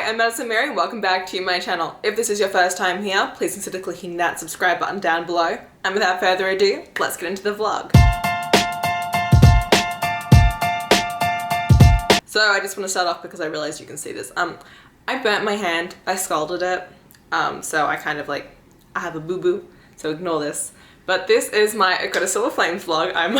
I'm Madison Mary and welcome back to my channel. If this is your first time here, please consider clicking that subscribe button down below. And without further ado, let's get into the vlog. So I just want to start off because I realized you can see this. I burnt my hand, I scalded it, so I kind of I have a boo-boo, so ignore this. But this is my ᴛᴏᴏᴅᴅᴅᴅ vlog. I'm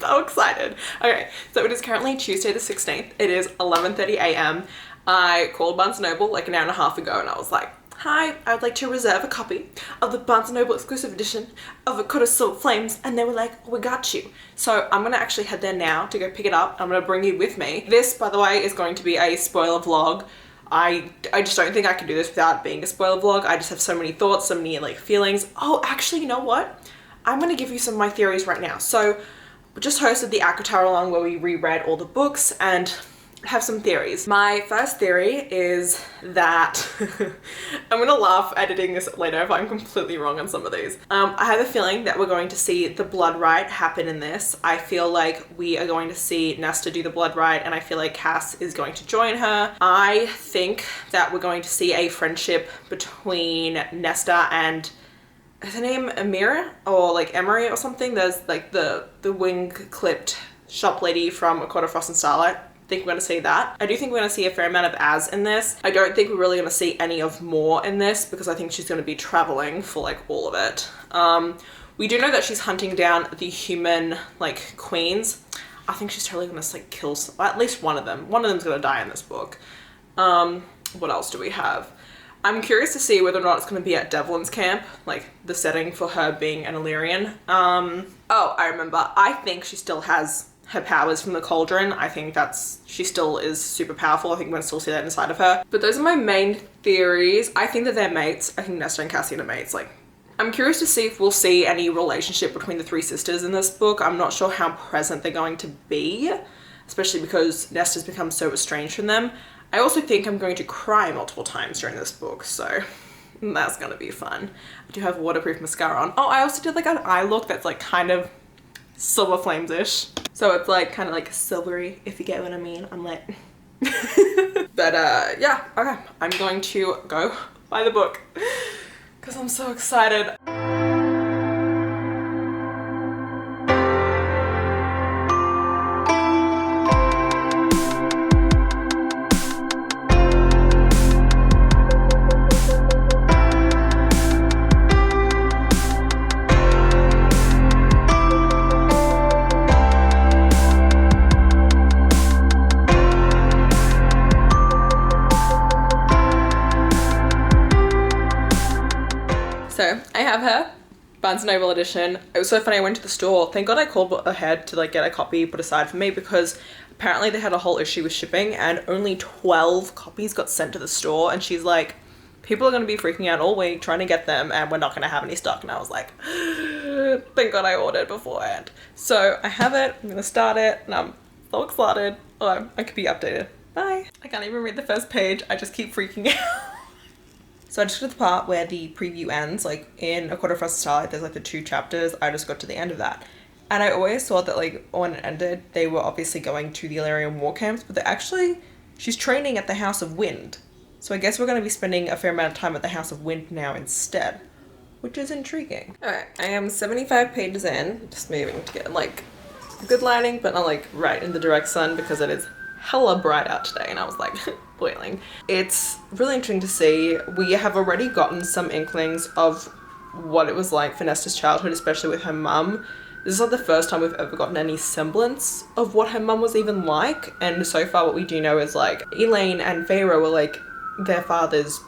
so excited. Okay, so it is currently Tuesday the 16th. It is 11:30 a.m. I called Barnes & Noble like an hour and a half ago and I was like, hi, I would like to reserve a copy of the Barnes & Noble exclusive edition of ᴛᴏᴏᴅᴅᴅ, and they were like, we got you. So I'm gonna actually head there now to go pick it up. I'm gonna bring you with me. This, by the way, is going to be a spoiler vlog. I just don't think I can do this without being a spoiler vlog. I just have so many thoughts, so many feelings. Oh, actually, you know what? I'm gonna give you some of my theories right now. So we just hosted the ACOSF along where we reread all the books and have some theories. My first theory is that I'm gonna laugh editing this later if I'm completely wrong on some of these. I have a feeling that we're going to see the blood rite happen in this. I feel like we are going to see Nesta do the blood rite, and I feel like Cass is going to join her. I think that we're going to see a friendship between Nesta and, is her name Amira or Emery or something? There's the wing clipped shop lady from A Court of Frost and Starlight. I think we're going to see that. I do think we're going to see a fair amount of Az in this. I don't think we're really going to see any of Moore in this because I think she's going to be traveling for all of it. We do know that she's hunting down the human queens. I think she's totally going to kill at least one of them. One of them's going to die in this book. What else do we have? I'm curious to see whether or not it's going to be at Devlin's camp, the setting for her being an Illyrian. Oh, I remember. I think she still has her powers from the cauldron. I think she still is super powerful. I think we're going to still see that inside of her. But those are my main theories. I think that they're mates. I think Nesta and Cassian are mates. I'm curious to see if we'll see any relationship between the three sisters in this book. I'm not sure how present they're going to be, especially because Nesta's become so estranged from them. I also think I'm going to cry multiple times during this book, so that's going to be fun. I do have waterproof mascara on. Oh, I also did an eye look that's kind of silver flames-ish. So it's kind of silvery, if you get what I mean. I'm lit. But yeah, okay. I'm going to go buy the book because I'm so excited. So I have her Barnes & Noble edition. It was so funny, I went to the store. Thank God I called ahead to get a copy put aside for me because apparently they had a whole issue with shipping and only 12 copies got sent to the store, and she's like, people are going to be freaking out all week trying to get them and we're not going to have any stock. And I was like, thank God I ordered beforehand. So I have it, I'm going to start it, and I'm so excited. Oh, I could be updated. Bye. I can't even read the first page. I just keep freaking out. So I just got to the part where the preview ends, in A Court of Frost and Starlight, there's the 2 chapters. I just got to the end of that. And I always thought that when it ended, they were obviously going to the Illyrian war camps, but she's training at the House of Wind. So I guess we're going to be spending a fair amount of time at the House of Wind now instead, which is intriguing. Alright, I am 75 pages in, just moving to get good lighting, but not right in the direct sun because it is hella bright out today, and I was boiling. It's really interesting to see. We have already gotten some inklings of what it was like for Nesta's childhood, especially with her mum. This is not the first time we've ever gotten any semblance of what her mum was even like, and so far what we do know is Elaine and Feyre were their father's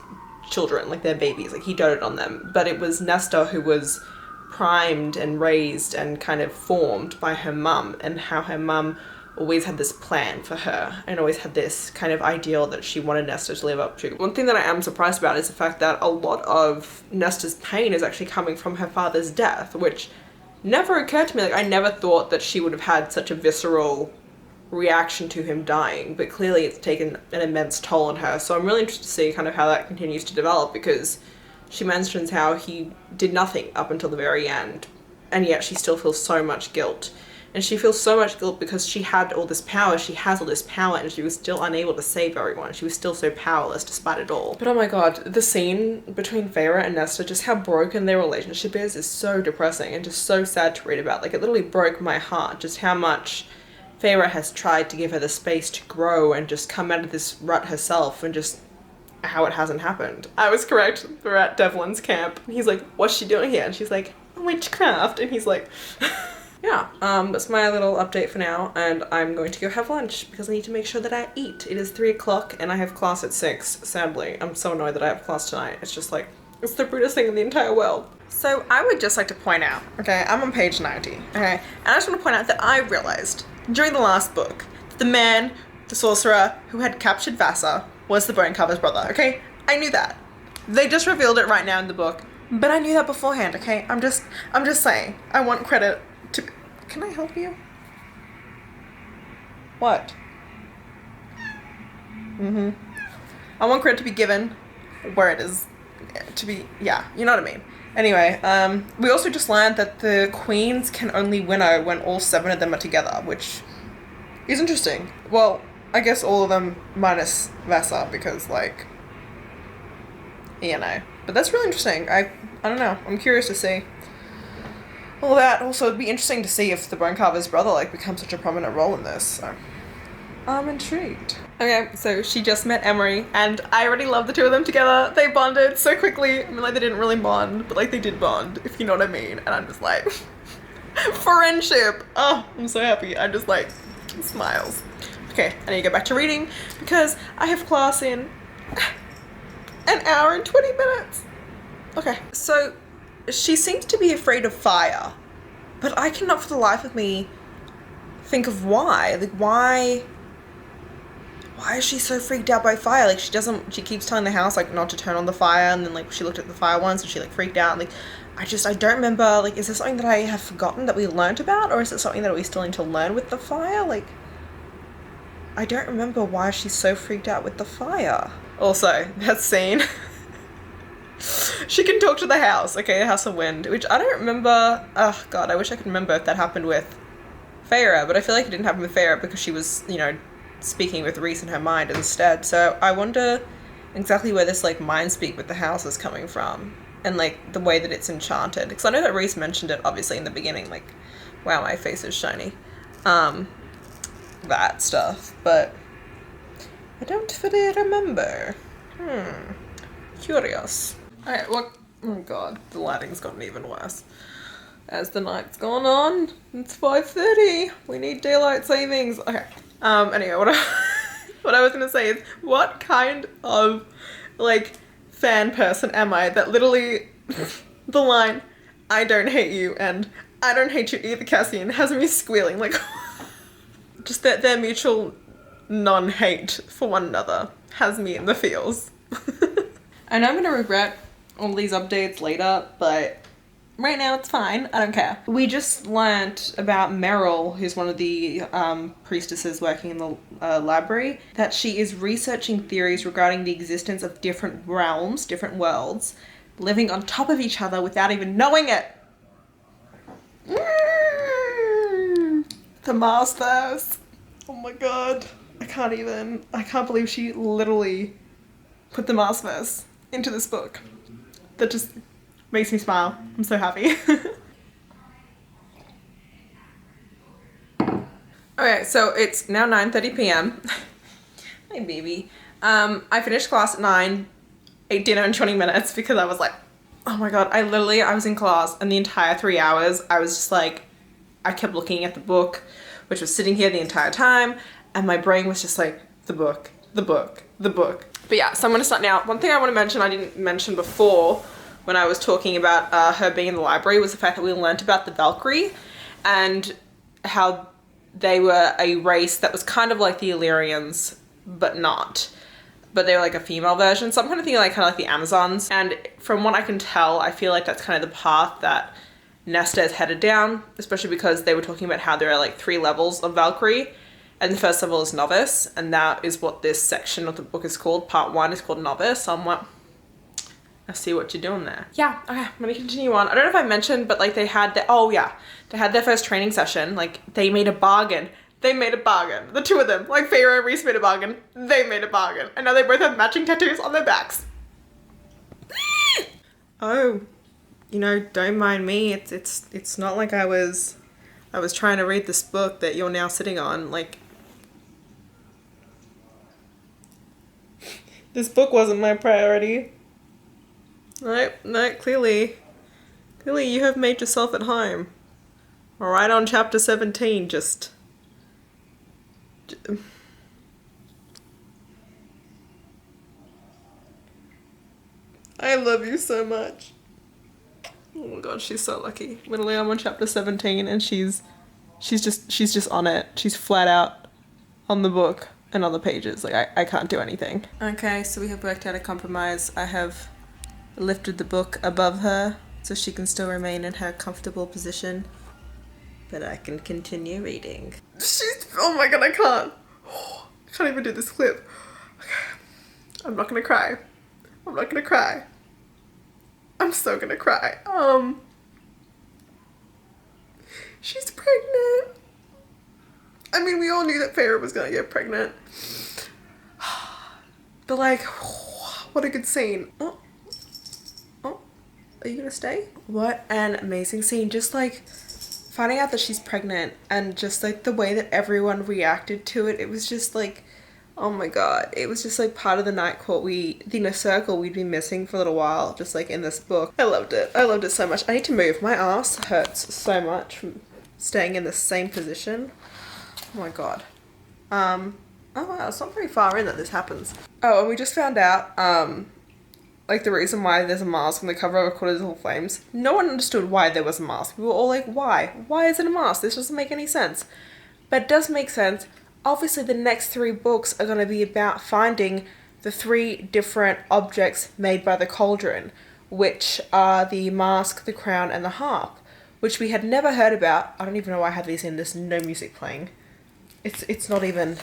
children, their babies, he doted on them, but it was Nesta who was primed and raised and kind of formed by her mum, and how her mum always had this plan for her and always had this kind of ideal that she wanted Nesta to live up to. One thing that I am surprised about is the fact that a lot of Nesta's pain is actually coming from her father's death, which never occurred to me. I never thought that she would have had such a visceral reaction to him dying, but clearly it's taken an immense toll on her. So I'm really interested to see kind of how that continues to develop, because she mentions how he did nothing up until the very end, and yet she still feels so much guilt. And she feels so much guilt because she had all this power, she has all this power, and she was still unable to save everyone. She was still so powerless despite it all. But oh my god, the scene between Feyre and Nesta, just how broken their relationship is so depressing and just so sad to read about. Like, it literally broke my heart, just how much Feyre has tried to give her the space to grow and just come out of this rut herself, and just how it hasn't happened. I was correct. We're at Devlin's camp. He's like, what's she doing here? And she's like, witchcraft. And he's like, yeah, that's my little update for now. And I'm going to go have lunch because I need to make sure that I eat. It is 3 o'clock and I have class at 6, sadly. I'm so annoyed that I have class tonight. It's just like, it's the rudest thing in the entire world. So I would just like to point out, okay, I'm on page 90, okay? And I just want to point out that I realized during the last book that the man, the sorcerer who had captured Vassar, was the Bonecarver's brother, okay? I knew that. They just revealed it right now in the book, but I knew that beforehand, okay? I'm just saying. I want credit to... Can I help you? What? I want credit to be given where it is to be, yeah, you know what I mean. Anyway, we also just learned that the queens can only winnow when all 7 of them are together, which is interesting. Well, I guess all of them minus Vassar, because, like, you know. But that's really interesting. I don't know. I'm curious to see all that. Also, it'd be interesting to see if the Bonecarver's brother, like, becomes such a prominent role in this. So I'm intrigued. Okay, so she just met Emery, and I already love the two of them together. They bonded so quickly. I mean, like, they didn't really bond, but, like, they did bond, if you know what I mean. And I'm just like, friendship. Oh, I'm so happy. I'm just like, smiles. Okay, I need to go back to reading because I have class in an hour and 20 minutes. Okay, so she seems to be afraid of fire, but I cannot for the life of me think of why. Like, why is she so freaked out by fire? Like, she keeps telling the house, like, not to turn on the fire, and then, like, she looked at the fire once and she, like, freaked out. And, like, I don't remember, like, is this something that I have forgotten that we learnt about, or is it something that we still need to learn with the fire? Like, I don't remember why she's so freaked out with the fire. Also, that scene. She can talk to the house, okay, the House of Wind, which I don't remember. Oh god, I wish I could remember if that happened with Feyre, but I feel like it didn't happen with Feyre because she was, you know, speaking with Rhys in her mind instead. So I wonder exactly where this, like, mind speak with the house is coming from, and, like, the way that it's enchanted. Because I know that Rhys mentioned it, obviously, in the beginning, like, wow, my face is shiny. That stuff, but I don't fully remember. Curious. Alright, what? Oh god, the lighting's gotten even worse as the night's gone on. It's 5:30. We need daylight savings. Okay. Anyway, what I was gonna say is, what kind of, like, fan person am I that literally the line, "I don't hate you" and "I don't hate you either, Cassian," has me squealing, like, just that their mutual non-hate for one another has me in the feels. I know I'm gonna regret all these updates later, but right now it's fine. I don't care. We just learnt about Meryl, who's one of the priestesses working in the library, that she is researching theories regarding the existence of different realms, different worlds, living on top of each other without even knowing it. The Masters. Oh my god. I can't believe she literally put the Masters into this book. That just makes me smile. I'm so happy. Okay, so it's now 9:30 p.m. Hi, baby. I finished class at 9, ate dinner in 20 minutes because I was like, oh my god, I was in class and the entire 3 hours, I was just like, I kept looking at the book, which was sitting here the entire time, and my brain was just like, the book, the book, the book. But yeah, so I'm gonna start now. One thing I want to mention, I didn't mention before when I was talking about her being in the library, was the fact that we learnt about the Valkyrie and how they were a race that was kind of like the Illyrians, but not. But they were like a female version. So I'm kind of thinking like kind of like the Amazons. And from what I can tell, I feel like that's kind of the path that Nesta is headed down, especially because they were talking about how there are like 3 levels of Valkyrie. And the first level is Novice, and that is what this section of the book is called. Part 1 is called Novice. So I'm like, I see what you're doing there. Yeah, okay, I'm gonna continue on. I don't know if I mentioned, but like they had their first training session. Like they made a bargain. They made a bargain. The two of them, like Feyre and Rhys made a bargain. They made a bargain. And now they both have matching tattoos on their backs. Oh, you know, don't mind me. It's not like I was trying to read this book that you're now sitting on. Like, this book wasn't my priority. No, clearly you have made yourself at home. Right on chapter 17, just... I love you so much. Oh my god, she's so lucky. Literally, I'm on chapter 17 and she's just on it. She's flat out on the book and on the pages. Like, I can't do anything. Okay, so we have worked out a compromise. I have lifted the book above her so she can still remain in her comfortable position, but I can continue reading. Oh my god, I can't. I can't even do this clip. Okay. I'm not gonna cry. I'm not gonna cry. I'm so gonna cry. She's pregnant. I mean, we all knew that Feyre was gonna get pregnant. But like, what a good scene. Oh, are you gonna stay? What an amazing scene. Just like finding out that she's pregnant and just like the way that everyone reacted to it. It was just like, oh my god. It was just like part of the night court the inner circle we'd been missing for a little while, just like in this book. I loved it. I loved it so much. I need to move. My ass hurts so much from staying in the same position. Oh my god. Oh wow, it's not very far in that this happens. Oh, and we just found out, like the reason why there's a mask on the cover of A Quarter Dozen Flames. No one understood why there was a mask. We were all like, why? Why is it a mask? This doesn't make any sense. But it does make sense. Obviously, the next 3 books are going to be about finding the 3 different objects made by the cauldron, which are the mask, the crown, and the harp, which we had never heard about. I don't even know why I have these in. There's no music playing. It's not even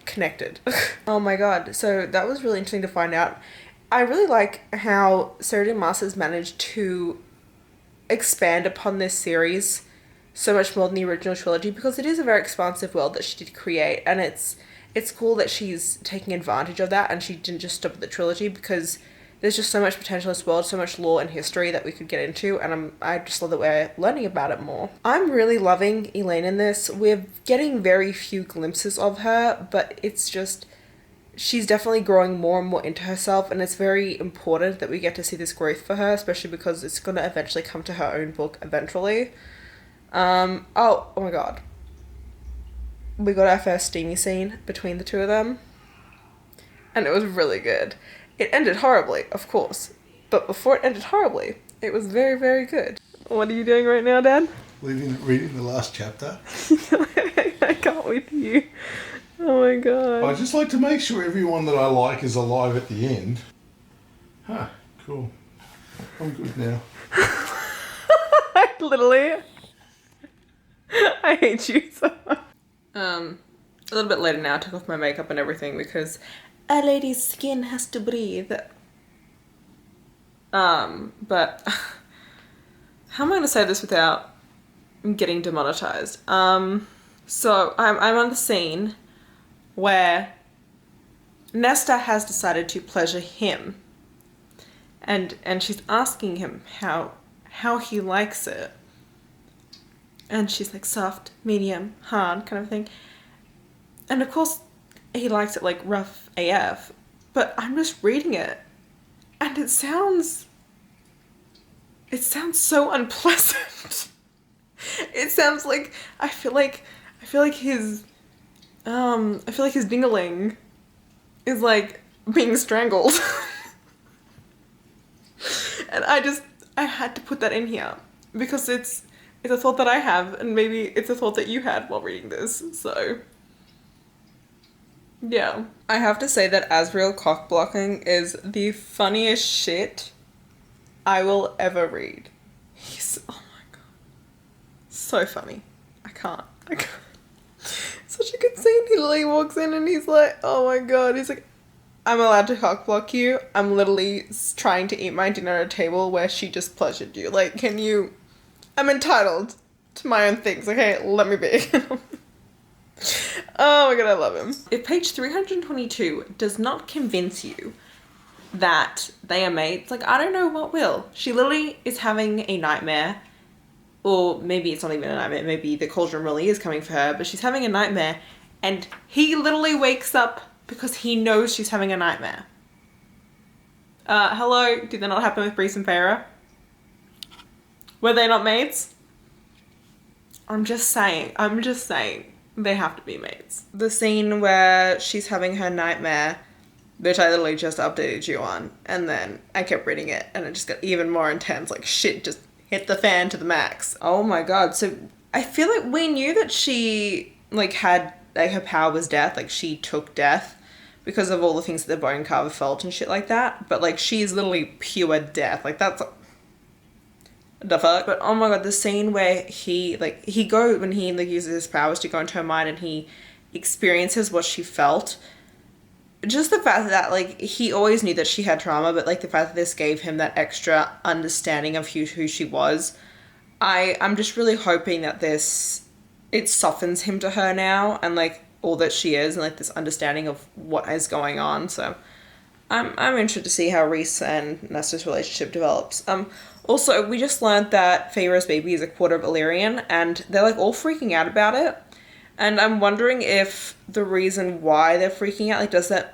connected. Oh my god. So that was really interesting to find out. I really like how Sarah J. Maas has managed to expand upon this series so much more than the original trilogy, because it is a very expansive world that she did create, and it's cool that she's taking advantage of that and she didn't just stop at the trilogy, because there's just so much potential in this world, so much lore and history that we could get into, and I just love that we're learning about it more. I'm really loving Elaine in this. We're getting very few glimpses of her, but it's just... she's definitely growing more and more into herself, and it's very important that we get to see this growth for her, especially because it's going to eventually come to her own book eventually. Oh my god. We got our first steamy scene between the two of them, and it was really good. It ended horribly, of course, but before it ended horribly, it was very, very good. What are you doing right now, Dad? Reading the last chapter. I can't with you. Oh my god. I just like to make sure everyone that I like is alive at the end. Huh, cool. I'm good now. Literally. I hate you so much. A little bit later now, I took off my makeup and everything because a lady's skin has to breathe. But how am I gonna say this without getting demonetized? So I'm on the scene where Nesta has decided to pleasure him, and she's asking him how he likes it, and she's like soft, medium, hard kind of thing, and of course he likes it like rough AF, but I'm just reading it and it sounds so unpleasant. It sounds like I feel like his dingling is like being strangled. And I had to put that in here because it's a thought that I have, and maybe it's a thought that you had while reading this, so yeah. I have to say that Asriel cock blocking is the funniest shit I will ever read. He's, oh my god, so funny. I can't. Such a good scene. He literally walks in and he's like, oh my god, he's like, I'm allowed to cockblock you. I'm literally trying to eat my dinner at a table where she just pleasured you. Like, can you... I'm entitled to my own things, okay? Let me be. Oh my god, I love him. If page 322 does not convince you that they are mates, like, I don't know what will. She literally is having a nightmare. Or maybe it's not even a nightmare. Maybe the cauldron really is coming for her. But she's having a nightmare. And he literally wakes up because he knows she's having a nightmare. Hello? Did that not happen with Breeze and Feyre? Were they not mates? I'm just saying. They have to be mates. The scene where she's having her nightmare, which I literally just updated you on, and then I kept reading it and it just got even more intense. Like, shit just hit the fan to the max. Oh my god. So I feel like we knew that she, like, had, like, her power was death. Like, she took death because of all the things that the bone carver felt and shit like that. But, like, she's literally pure death. Like, that's... the fuck? But oh my god, the scene where when he like uses his powers to go into her mind and he experiences what she felt. Just the fact that, like, he always knew that she had trauma, but, like, the fact that this gave him that extra understanding of who she was. I'm just really hoping that it softens him to her now and, like, all that she is and, like, this understanding of what is going on. So I'm interested to see how Rhys and Nesta's relationship develops. Also, we just learned that Feyre's baby is a quarter of Illyrian, and they're, like, all freaking out about it. And I'm wondering if the reason why they're freaking out, like, does it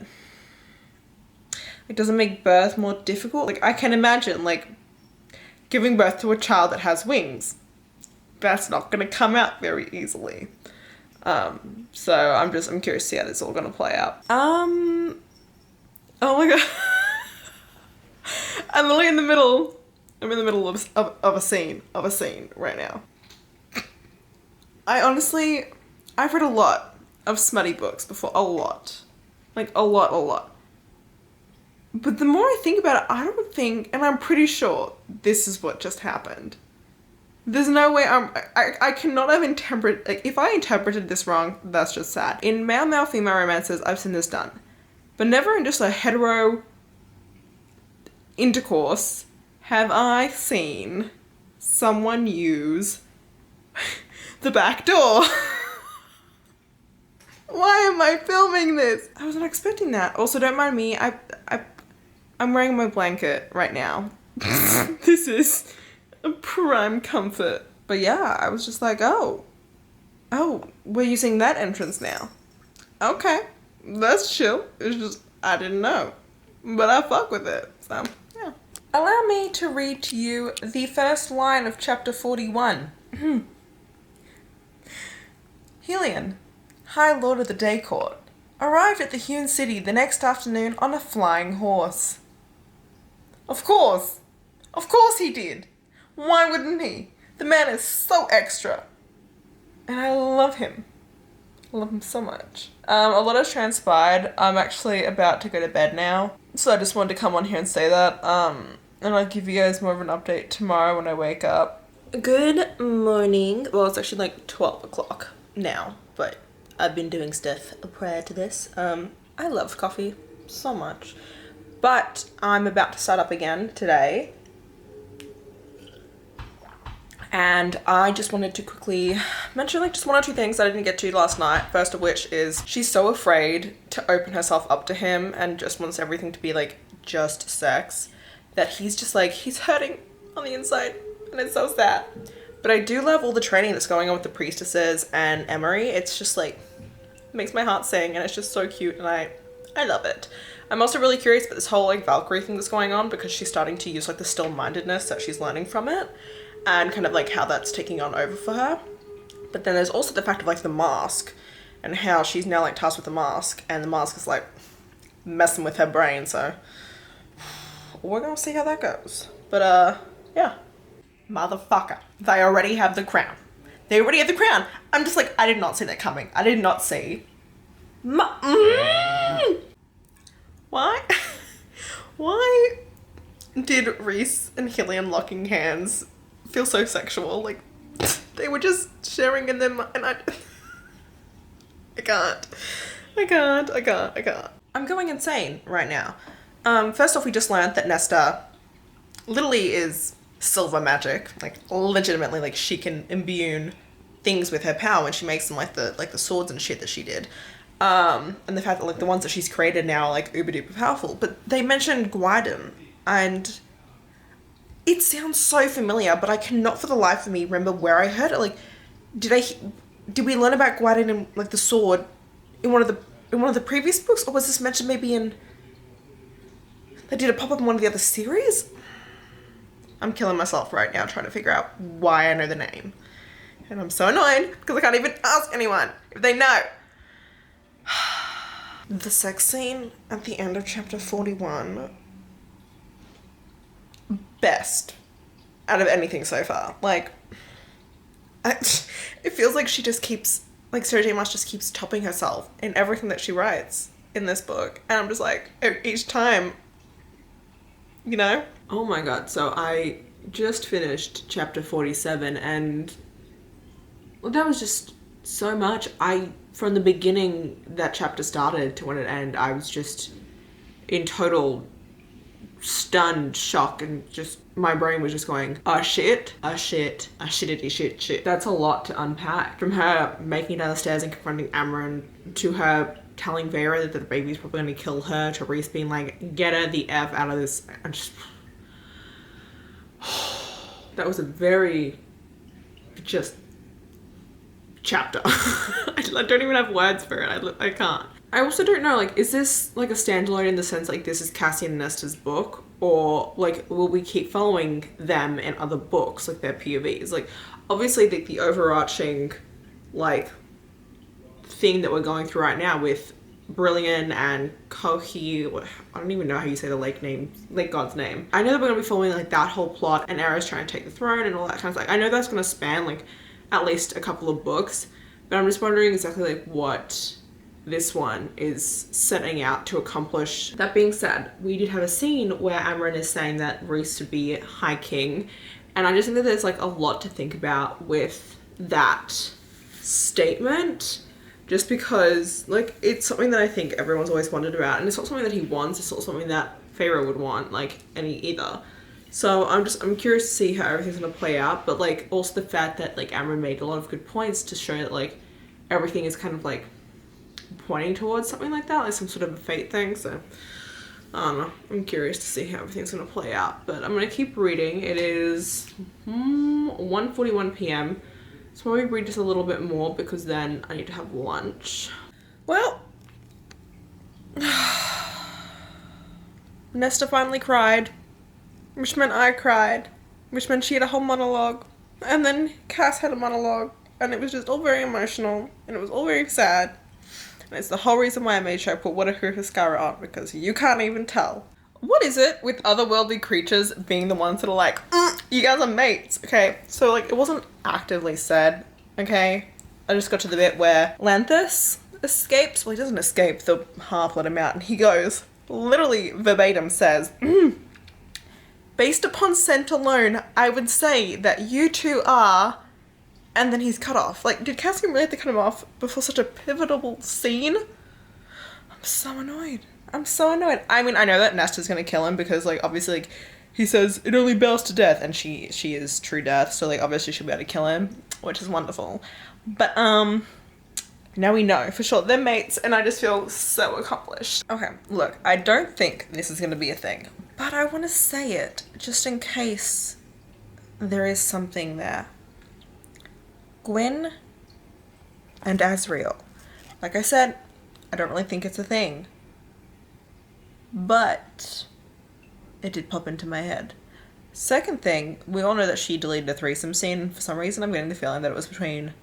make birth more difficult? Like, I can imagine, like, giving birth to a child that has wings. That's not going to come out very easily. So I'm curious to see how this is all going to play out. Oh my god. I'm literally in the middle of a scene right now. I've read a lot of smutty books before, a lot. Like, a lot. But the more I think about it, I don't think, and I'm pretty sure this is what just happened. There's no way I cannot have interpreted, like, if I interpreted this wrong, that's just sad. In male female romances, I've seen this done. But never in just a hetero intercourse have I seen someone use the back door. Why am I filming this? I was not expecting that. Also, don't mind me. I'm wearing my blanket right now. This is a prime comfort. But yeah, I was just like, oh, we're using that entrance now. Okay, that's chill. It's just, I didn't know. But I fuck with it, so yeah. Allow me to read to you the first line of chapter 41. Helion, High Lord of the Day Court, arrived at the hewn city the next afternoon on a flying horse. Of course he did. Why wouldn't he? The man is so extra. And I love him. I love him so much. A lot has transpired. I'm actually about to go to bed now. So I just wanted to come on here and say that. And I'll give you guys more of an update tomorrow when I wake up. Good morning. Well, it's actually like 12 o'clock now, but I've been doing stuff prior to this. I love coffee so much. But I'm about to start up again today. And I just wanted to quickly mention, like, just one or two things that I didn't get to last night. First of which is she's so afraid to open herself up to him and just wants everything to be, like, just sex, that he's just, like, he's hurting on the inside, and it's so sad. But I do love all the training that's going on with the priestesses and Emery. It's just, like, it makes my heart sing, and it's just so cute, and I love it. I'm also really curious about this whole, like, Valkyrie thing that's going on, because she's starting to use, like, the still-mindedness that she's learning from it, and kind of, like, how that's taking on over for her. But then there's also the fact of, like, the mask, and how she's now, like, tasked with the mask, and the mask is, like, messing with her brain, so we're gonna see how that goes. But, yeah. Motherfucker. They already have the crown. They already have the crown. I'm just like, I did not see that coming. I did not see. Why? Why did Rhys and Helion locking hands feel so sexual? Like, they were just sharing in them, and I can't. I'm going insane right now. First off, we just learned that Nesta literally is silver magic. Like, legitimately, like, she can imbue things with her power when she makes them, like the swords and shit that she did. And the fact that, like, the ones that she's created now are, like, uber duper powerful. But they mentioned ɪṛsᴛ, and it sounds so familiar, but I cannot for the life of me remember where I heard it. Like, did we learn about ɪṛsᴛ and, like, the sword in one of the previous books, or was this mentioned maybe in... Did it pop up in one of the other series? I'm killing myself right now trying to figure out why I know the name. And I'm so annoyed because I can't even ask anyone if they know. The sex scene at the end of chapter 41. Best out of anything so far. Like, it feels like she just keeps, like, Sarah J. Maas just keeps topping herself in everything that she writes in this book. And I'm just like, each time, you know? Oh my god, so I just finished chapter 47 and that was just so much. From the beginning that chapter started to when it ended, I was just in total stunned shock, and just my brain was just going, oh shit, oh shit, oh shittity shit shit. That's a lot to unpack. From her making it down the stairs and confronting Amren, to her telling Vera that the baby's probably going to kill her, to Reese being like, get her the F out of this. And just... that was a very just chapter. I don't even have words for it. I can't. I also don't know, like, is this like a standalone in the sense like this is Cassie and Nesta's book, or like will we keep following them in other books, like their POVs? Like, obviously the overarching like thing that we're going through right now with Brilliant and Kohi, I don't even know how you say the lake god's name. I know that we're gonna be following like that whole plot, and Era's trying to take the throne and all that kind of stuff. I know that's gonna span like at least a couple of books, but I'm just wondering exactly like what this one is setting out to accomplish. That being said, we did have a scene where Amren is saying that Reese should be High King, and I just think that there's like a lot to think about with that statement, just because like it's something that I think everyone's always wondered about, and it's not something that he wants, it's not something that Pharaoh would want, like, any either. So I'm curious to see how everything's gonna play out, but like also the fact that like Amren made a lot of good points to show that like everything is kind of like pointing towards something like that, like some sort of a fate thing. So I don't know, I'm curious to see how everything's gonna play out, but I'm gonna keep reading. It is 1:41 p.m. so maybe read just a little bit more because then I need to have lunch. Well, Nesta finally cried, which meant I cried, which meant she had a whole monologue, and then Cass had a monologue, and it was just all very emotional, and it was all very sad. And it's the whole reason why I made sure I put Waterproof Mascara on, because you can't even tell. What is it with otherworldly creatures being the ones that are like, you guys are mates, okay? So, like, it wasn't actively said, okay? I just got to the bit where Lanthus escapes. Well, he doesn't escape, the harp let him out, and he goes, literally verbatim says, based upon scent alone, I would say that you two are... And then he's cut off. Like, did Cassian really have to cut him off before such a pivotal scene? I'm so annoyed. I'm so annoyed. I mean, I know that Nesta's gonna kill him because, like, obviously, like, he says it only bows to death, and she is true death, so, like, obviously she'll be able to kill him, which is wonderful. But, now we know for sure they're mates, and I just feel so accomplished. Okay, look, I don't think this is gonna be a thing, but I want to say it just in case there is something there. Gwen and Azriel. Like I said, I don't really think it's a thing, but it did pop into my head. Second thing, we all know that she deleted a threesome scene. For some reason, I'm getting the feeling that it was between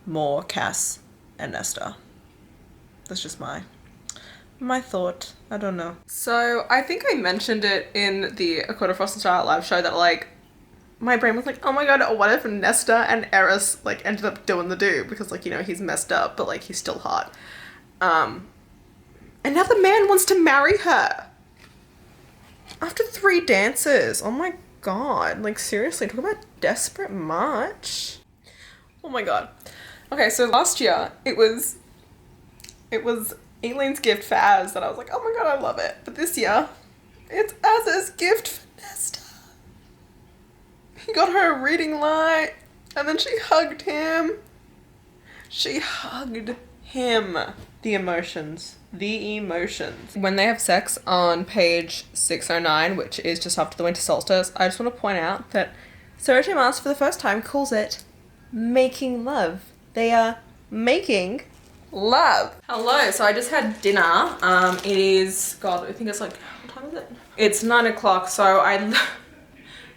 Moore, Cass, and Nesta. That's just my thought. I don't know. So I think I mentioned it in the Dakota Frost and Starlight live show that, like, my brain was like, oh my god, what if Nesta and Eris, like, ended up doing the do? Because, like, you know, he's messed up, but, like, he's still hot. And now the man wants to marry her. After 3 dances. Oh my god. Like, seriously, talk about desperate much. Oh my god. Okay, so last year, it was Aileen's gift for Az, and I was like, oh my god, I love it. But this year, it's Az's gift for Nesta. He got her a reading light, and then she hugged him. She hugged him. The emotions. The emotions. When they have sex on page 609, which is just after the winter solstice, I just want to point out that ᴘᴏᴏ for the first time calls it making love. They are making love. Hello, so I just had dinner. It is, God, I think it's like, what time is it? It's 9 o'clock, so I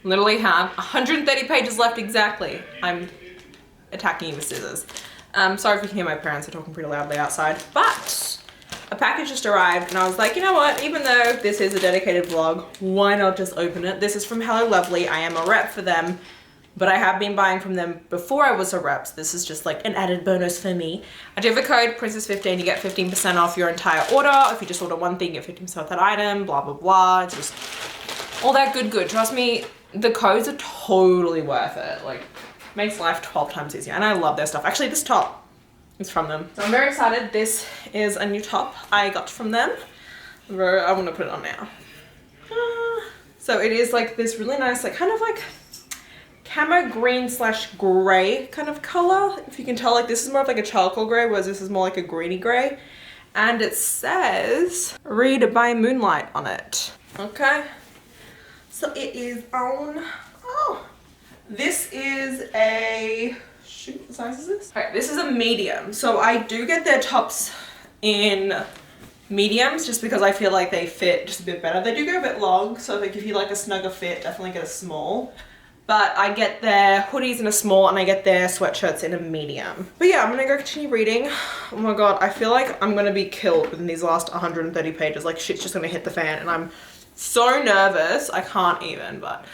literally have 130 pages left exactly. I'm attacking you with scissors. Sorry if you can hear my parents, they're talking pretty loudly outside, but a package just arrived and I was like, you know what, even though this is a dedicated vlog, why not just open it? This is from Hello Lovely. I am a rep for them, but I have been buying from them before I was a rep, so this is just like an added bonus for me. I do have a code, Princess15, you get 15% off your entire order. If you just order one thing, you get 15% off that item, blah, blah, blah. It's just all that good. Trust me, the codes are totally worth it. Like, makes life 12 times easier, and I love their stuff. Actually, this top is from them, so I'm very excited. This is a new top I got from them. I want to put it on now. So it is like this really nice, like kind of like camo green / gray kind of color. If you can tell, like this is more of like a charcoal gray, whereas this is more like a greeny gray. And it says "Read by Moonlight" on it. Okay, so it is on. Oh, this is a, shoot, what size is this? Okay, this is a medium. So I do get their tops in mediums just because I feel like they fit just a bit better. They do go a bit long, so like if you like a snugger fit, definitely get a small. But I get their hoodies in a small and I get their sweatshirts in a medium. But yeah, I'm gonna go continue reading. Oh my god, I feel like I'm gonna be killed within these last 130 pages. Like shit's just gonna hit the fan and I'm so nervous. I can't even, but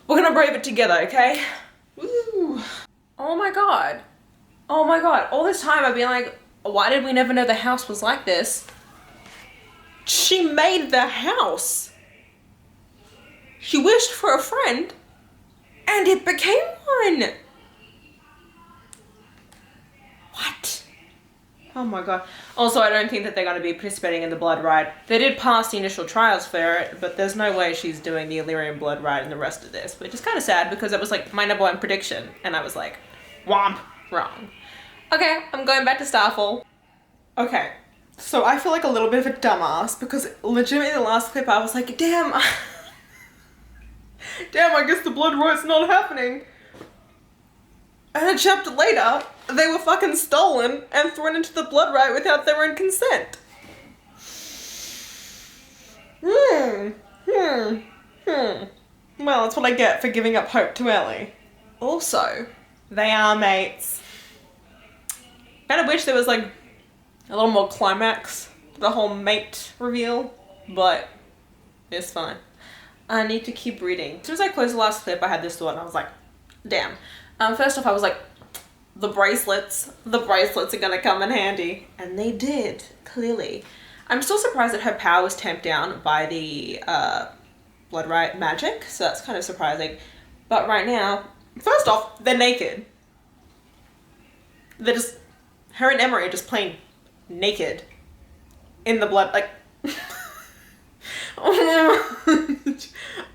we're gonna brave it together, okay? Woo. Oh my god. Oh my god. All this time I've been like, why did we never know the house was like this? She made the house. She wished for a friend and it became one. What? Oh my god. Also, I don't think that they're going to be participating in the blood ride. They did pass the initial trials for it, but there's no way she's doing the Illyrian blood ride in the rest of this, which is kind of sad because it was like my #1 prediction and I was like, womp, wrong. Okay, I'm going back to Starfall. Okay, so I feel like a little bit of a dumbass because legitimately the last clip I was like, damn, I guess the blood ride's not happening. And a chapter later, they were fucking stolen and thrown into the blood rite without their own consent. Well, that's what I get for giving up hope too early. Also, they are mates. Kind of wish there was like a little more climax to the whole mate reveal, but it's fine. I need to keep reading. As soon as I closed the last clip, I had this thought and I was like, damn. First off, I was like, the bracelets are gonna come in handy. And they did, clearly. I'm still surprised that her power was tamped down by the blood rite magic, so that's kind of surprising. But right now, first off, they're naked. They're just, her and Emery are just plain naked in the blood, like.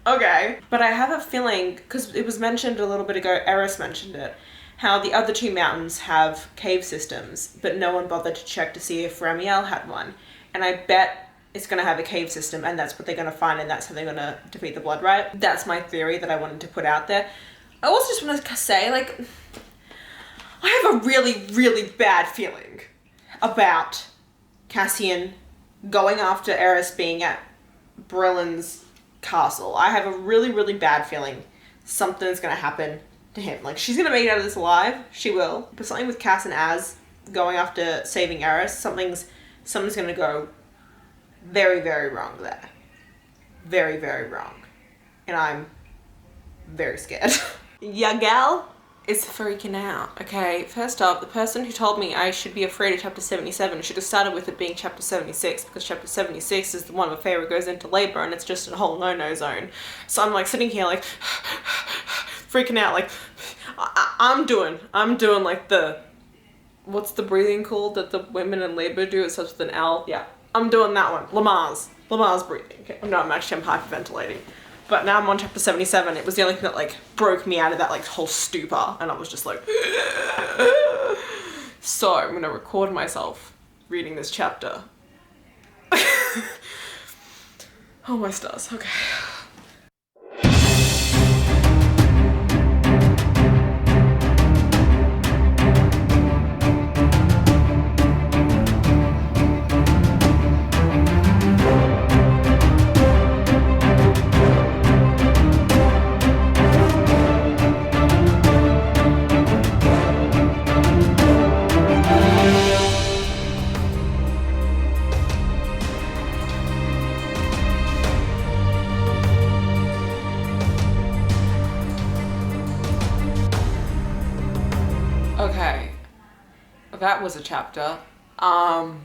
Okay, but I have a feeling, because it was mentioned a little bit ago, Eris mentioned it, how the other two mountains have cave systems, but no one bothered to check to see if Ramiel had one. And I bet it's going to have a cave system, and that's what they're going to find, and that's how they're going to defeat the blood rite. That's my theory that I wanted to put out there. I also just want to say, like, I have a really, really bad feeling about Cassian going after Eris being at Brillen's castle. I have a really, really bad feeling something's gonna happen to him. Like, she's gonna make it out of this alive. She will. But something with Cass and Az going after saving Eris, something's gonna go very, very wrong there. Very, very wrong. And I'm very scared. Yagal is freaking out, okay? First up, the person who told me I should be afraid of chapter 77 should have started with it being chapter 76, because chapter 76 is the one where Feyre goes into labor and it's just a whole no-no zone. So I'm like sitting here like freaking out, like I'm doing like the what's the breathing called that the women in labor do? It starts with an L. Yeah, I'm doing that one. Lamaze breathing. Okay. No, I'm hyperventilating. But now I'm on chapter 77. It was the only thing that like broke me out of that like whole stupor, and I was just like, so I'm gonna record myself reading this chapter. Oh my stars. Okay. Okay, that was a chapter. Wow.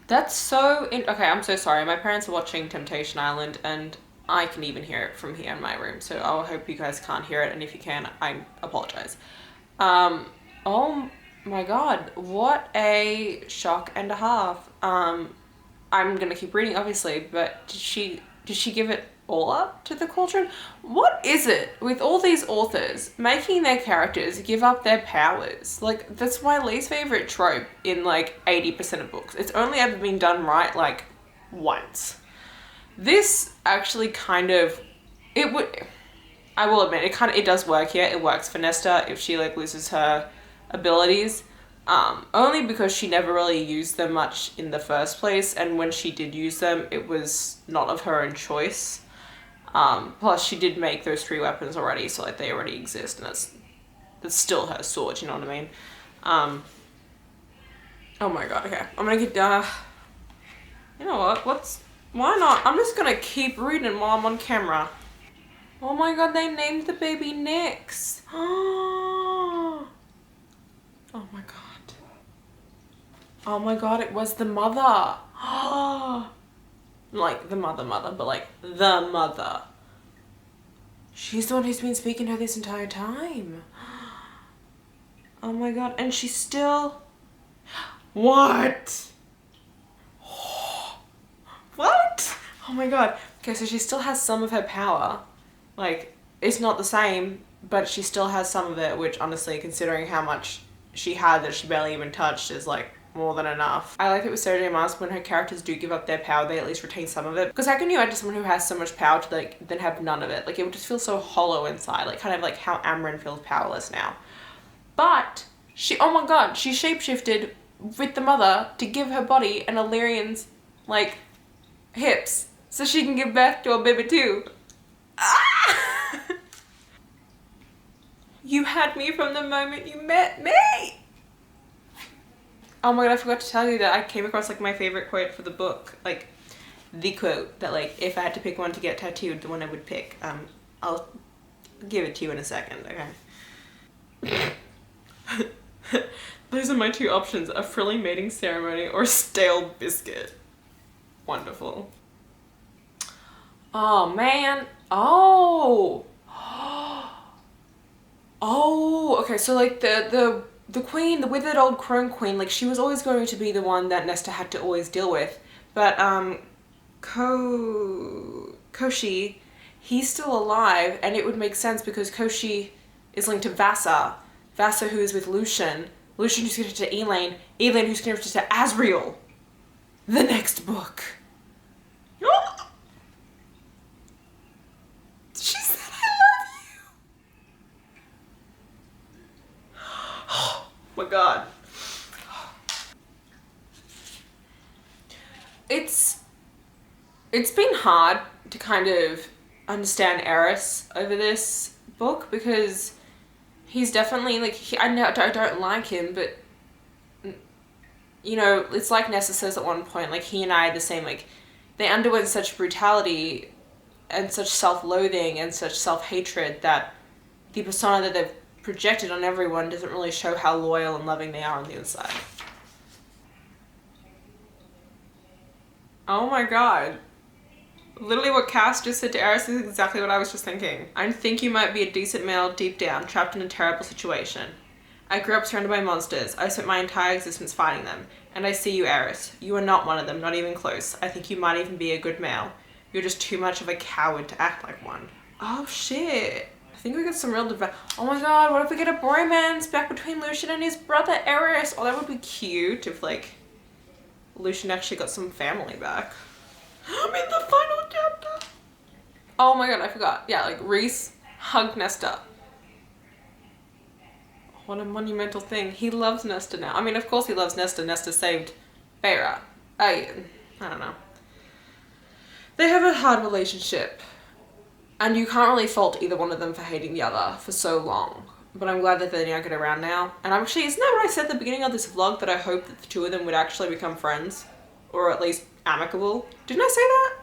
That's so okay, I'm so sorry. My parents are watching Temptation Island and I can even hear it from here in my room. So I hope you guys can't hear it, and if you can, I apologize. Oh my god, what a shock and a half. I'm gonna keep reading obviously, but did she give it all up to the cauldron? What is it with all these authors making their characters give up their powers? Like, that's my least favorite trope in like 80% of books. It's only ever been done right like once. This actually kind of, I will admit, it does work here. It works for Nesta if she like loses her abilities. Only because she never really used them much in the first place, and when she did use them, it was not of her own choice. Plus she did make those 3 weapons already, so like they already exist, and that's still her sword, you know what I mean? Oh my god, okay. I'm gonna get, you know what, why not? I'm just gonna keep reading while I'm on camera. Oh my god, they named the baby Nyx. Oh my god. Oh my god, it was the mother. Like the mother, but like the mother. She's the one who's been speaking to her this entire time. Oh my god, and she's still... What? What? Oh my god. Okay, so she still has some of her power. Like, it's not the same, but she still has some of it, which honestly, considering how much she had that she barely even touched, is like more than enough. I like it with Sarah J. Maas, when her characters do give up their power, they at least retain some of it. Because how can you imagine someone who has so much power to like then have none of it? Like, it would just feel so hollow inside, like kind of like how Amryn feels powerless now. But she, oh my god, she shapeshifted with the mother to give her body an Illyrian's like hips so she can give birth to a baby too. Ah! You had me from the moment you met me. Oh my god, I forgot to tell you that I came across like my favorite quote for the book, like the quote that like if I had to pick one to get tattooed, the one I would pick. I'll give it to you in a second, okay? Those are my 2 options, a frilly mating ceremony or stale biscuit. Wonderful. Oh man. Oh, okay, so like the queen, the withered old crone queen, like she was always going to be the one that Nesta had to always deal with. But Koshi, he's still alive, and it would make sense because Koshi is linked to Vassa who is with Luscian who's connected to Elaine who's connected to Asriel. The next book. She said, I love you. Oh my god. It's been hard to kind of understand Eris over this book because he's definitely like, I don't like him, but you know, it's like Nessa says at one point, like he and I are the same, like they underwent such brutality and such self-loathing and such self-hatred that the persona that they've projected on everyone doesn't really show how loyal and loving they are on the inside. Oh my god. Literally what Cass just said to Eris is exactly what I was just thinking. I think you might be a decent male deep down, trapped in a terrible situation. I grew up surrounded by monsters. I spent my entire existence fighting them. And I see you, Eris. You are not one of them, not even close. I think you might even be a good male. You're just too much of a coward to act like one. Oh shit. I think we got some real oh my god, what if we get a bromance back between Lucian and his brother Eris? Oh, that would be cute if like Lucian actually got some family back. I'm in the final chapter. Oh my god, I forgot. Yeah, like Rhys hugged Nesta. What a monumental thing. He loves Nesta now. I mean, of course he loves Nesta. Nesta saved Feyre. I don't know. They have a hard relationship. And you can't really fault either one of them for hating the other for so long. But I'm glad that they now get around now. And actually, isn't that what I said at the beginning of this vlog? That I hope that the two of them would actually become friends? Or at least amicable? Didn't I say that?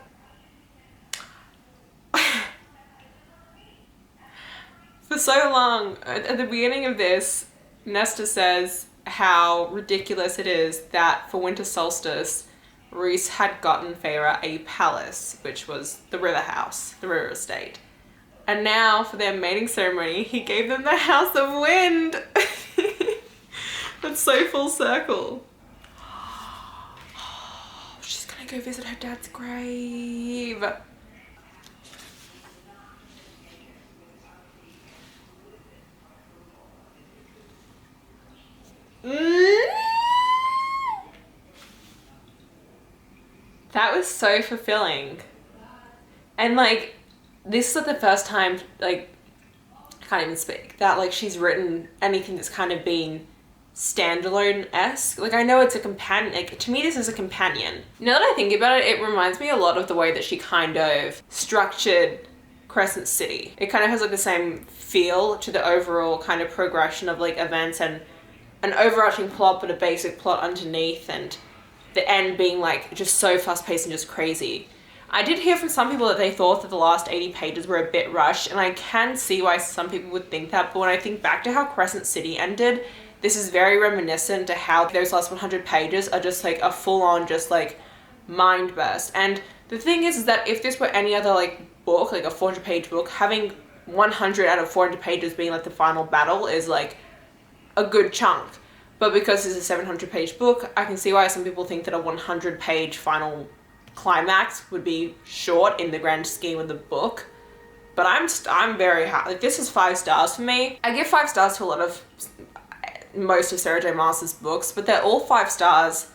For so long, at the beginning of this, Nesta says how ridiculous it is that for winter solstice, Rhys had gotten Feyre a palace, which was the river house, the river estate. And now, for their mating ceremony, he gave them the House of Wind. That's so full circle. She's gonna go visit her dad's grave. That was so fulfilling. And like, this is like the first time, like, I can't even speak, that like she's written anything that's kind of been standalone-esque. Like, I know it's a companion, like, to me this is a companion. Now that I think about it, it reminds me a lot of the way that she kind of structured Crescent City. It kind of has like the same feel to the overall kind of progression of like events and an overarching plot but a basic plot underneath, and the end being like just so fast-paced and just crazy. I did hear from some people that they thought that the last 80 pages were a bit rushed, and I can see why some people would think that, but when I think back to how Crescent City ended, this is very reminiscent to how those last 100 pages are just like a full-on just like mind burst. And the thing is that if this were any other like book, like a 400-page book, having 100 out of 400 pages being like the final battle is like a good chunk. But because it's a 700-page book, I can see why some people think that a 100-page final climax would be short in the grand scheme of the book. But I'm very happy. Like, this is 5 stars for me. I give 5 stars to most of Sarah J Maas's books, but they're all 5 stars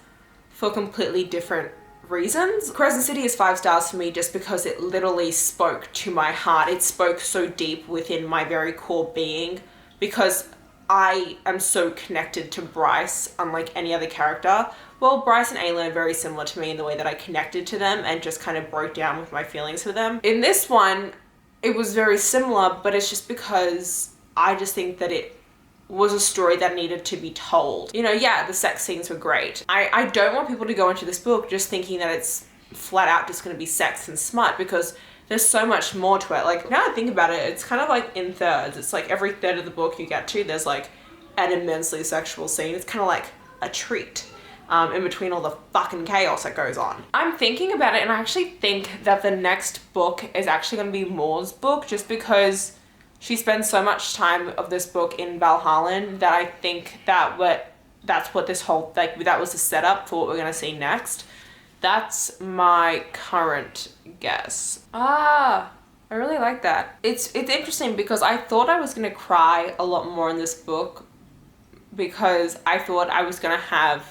for completely different reasons. Crescent City is 5 stars for me just because it literally spoke to my heart. It spoke so deep within my very core being, because I am so connected to Bryce, unlike any other character. Well, Bryce and Aelin are very similar to me in the way that I connected to them and just kind of broke down with my feelings for them. In this one, it was very similar, but it's just because I just think that it was a story that needed to be told. You know, yeah, the sex scenes were great. I don't want people to go into this book just thinking that it's flat out just going to be sex and smut, because there's so much more to it. Like, now I think about it, it's kind of like in thirds. It's like every third of the book you get to, there's like an immensely sexual scene. It's kind of like a treat in between all the fucking chaos that goes on. I'm thinking about it, and I actually think that the next book is actually going to be Moore's book, just because she spends so much time of this book in Valhalla that I think that that's what this whole, like, that was the setup for what we're going to see next. That's my current guess. I really like that. It's interesting because I thought I was gonna cry a lot more in this book, because I thought I was gonna have,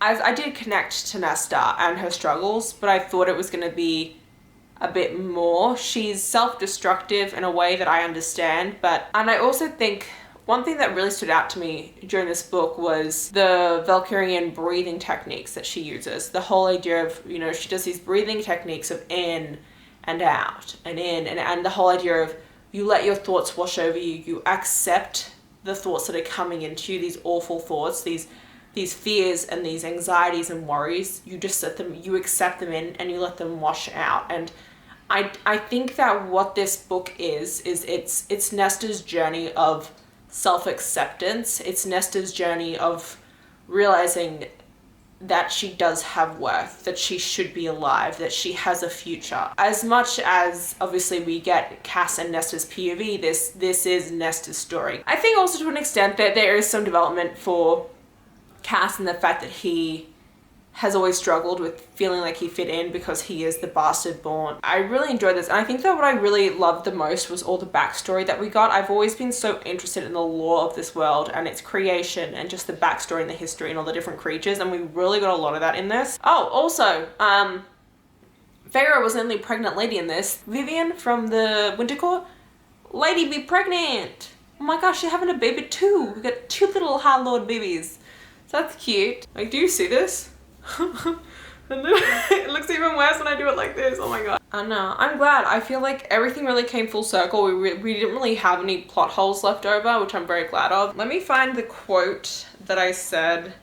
I did connect to Nesta and her struggles, but I thought it was gonna be a bit more. She's self-destructive in a way that I understand, and I also think one thing that really stood out to me during this book was the Valkyrian breathing techniques that she uses. The whole idea of, you know, she does these breathing techniques of in and out and in, and the whole idea of you let your thoughts wash over you. You accept the thoughts that are coming into you, these awful thoughts, these fears and these anxieties and worries. You just you accept them in and you let them wash out. And I think that what this book is it's Nesta's journey of self-acceptance. It's Nesta's journey of realizing that she does have worth, that she should be alive, that she has a future. As much as obviously we get Cass and Nesta's POV, this is Nesta's story. I think also to an extent that there is some development for Cass and the fact that he has always struggled with feeling like he fit in because he is the bastard born. I really enjoyed this, and I think that what I really loved the most was all the backstory that we got. I've always been so interested in the lore of this world and its creation and just the backstory and the history and all the different creatures, and we really got a lot of that in this. Oh, also, Feyre was the only pregnant lady in this. Vivian from the Winter Court, lady be pregnant! Oh my gosh, you're having a baby too! We got 2 little High Lord babies. So that's cute. Like, do you see this? And then it looks even worse when I do it like this. Oh my god. I know. I'm glad. I feel like everything really came full circle. We didn't really have any plot holes left over, which I'm very glad of. Let me find the quote that I said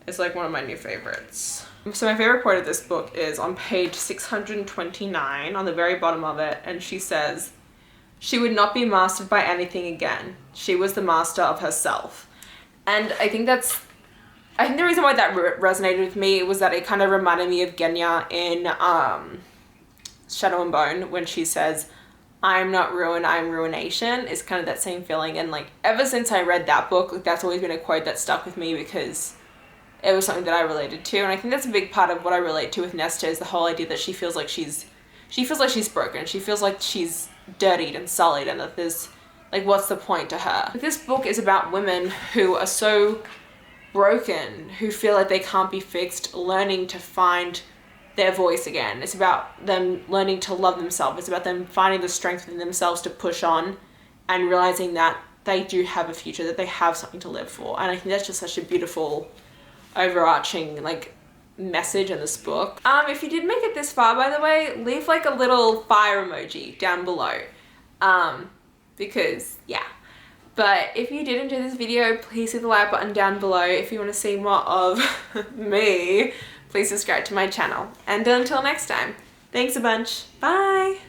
is like one of my new favorites. So my favorite quote of this book is on page 629 on the very bottom of it, and she says, "She would not be mastered by anything again. She was the master of herself." And I think the reason why that resonated with me was that it kind of reminded me of Genya in Shadow and Bone when she says, "I'm not ruin, I'm ruination." It's kind of that same feeling. And like ever since I read that book, like that's always been a quote that stuck with me because it was something that I related to. And I think that's a big part of what I relate to with Nesta is the whole idea that she feels like she's broken. She feels like she's dirtied and sullied and that there's like, what's the point to her? This book is about women who are so broken, who feel like they can't be fixed, learning to find their voice again. It's about them learning to love themselves. It's about them finding the strength in themselves to push on and realizing that they do have a future, that they have something to live for. And I think that's just such a beautiful overarching like message in this book. If you did make it this far, by the way, leave like a little fire emoji down below. Because yeah. But if you did enjoy this video, please hit the like button down below. If you want to see more of me, please subscribe to my channel. And until next time, thanks a bunch. Bye!